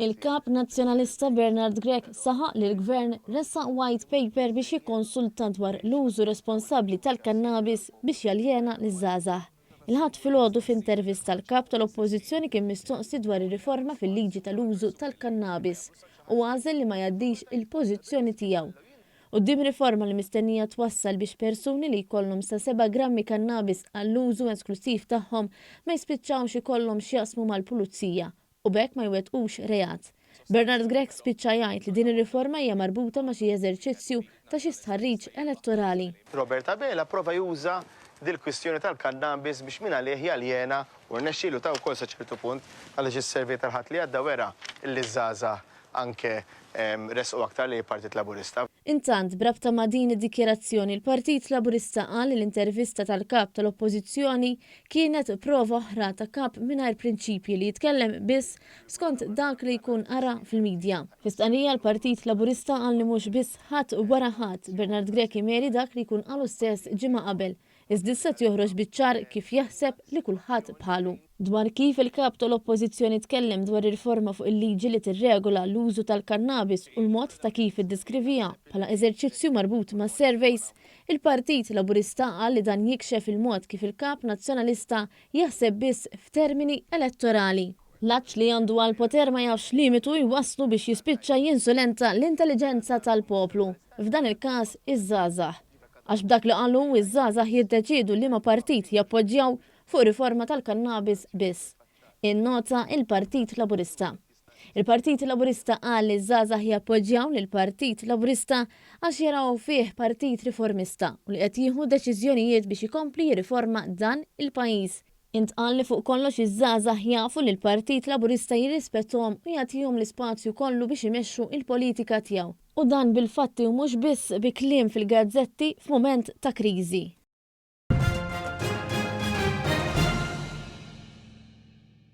Il-kap nazzjonalista Bernard Grech saħaq li l-gvern ressaq white paper biex jikkonsulta dwar l-użu responsabbli tal-kannabis biex jaljena l-żgħażagħ. Il-ħadd filgħodu f'intervista l-kap tal-Oppożizzjoni kien mistoqsi dwar ir-riforma fil-liġi tal-użu tal-kannabis u għażel li ma jgħaddix il-pożizzjoni tiegħu. Quddiem riforma li mistennija twassal biex persuni li jkollhom sa 7 grammi kannabis għall-użu esklusiv tagħhom ma jispiċċawx ikollhom x'jaqsmu mal-pulizija u bekk ma jwettqux reat. Bernard Grech spiċċa jgħid li din ir-riforma hija marbuta ma' xi eżerċizzju ta' xi stħarriġ elettorali. Robert Abela prova juża dil-kwistjoni tal-kannabis biex min għalih jaljena u rnexxielu ta' wkoll sa ċertu punt għaliex is-servej tal-ħadd li għadda wera li żgħażagħ anke resqu aktar li Partit Laburista. Intant, brabta ma' din id-dikjerazzjoni, il-Partit Laburista qal li l-intervista tal-kap tal-Oppożizzjoni kienet prova oħra ta' kap mingħajr prinċipji li jitkellem biss skont dak li jkun ara fil-medja. Fistqanija l-Partit Laburista qal li mhux biss ħadd wara ħadd Bernard Grech imeri dak li jkun qalu stess ġimgħa qabel. Iżda se joħroġ biċ-ċar kif jaħseb li kulħadd bħalu. Dwar kif il-kap tal-Oppożizzjoni tkellem dwar ir-riforma fuq il-liġi li tirregola l-użu tal-kannabis u l-mod ta' kif iddeskrivija bħala eżerċizzju marbut ma' surveys, il-Partit Laburista qal li dan jikxef il-mod kif il-kap nazzjonalista jaħseb biss f'termini elettorali. L-aċċ li għandu għal-poter ma jafx limitu jwasslu biex jispiċċa jinsolenta l-intelligenza tal-poplu, f'dan il-każ iż-żgħażagħ. Għax b'dak li qalu iż-żgħażagħ jiddeċiedu li ma partit jappoġġjaw fuq riforma tal-kannabis biss. Innota il-Partit Laburista. Il-Partit Laburista qal li żgħażagħ jappoġġjaw lill-Partit Laburista għax jaraw fih partit riformista u li qed jieħu deċiżjonijiet biex ikompli jirriforma dan il-pajjiż. Intqal li fuq kollox iż-żgħażagħ jafu li l-Partit Laburista jirrispetthom u jagħtihom l-ispazju kollu biex imexxu il-politika tiegħu. U dan bil-fatti u mhux biss bi kliem fil-gazzetti f'mument ta' kriżi.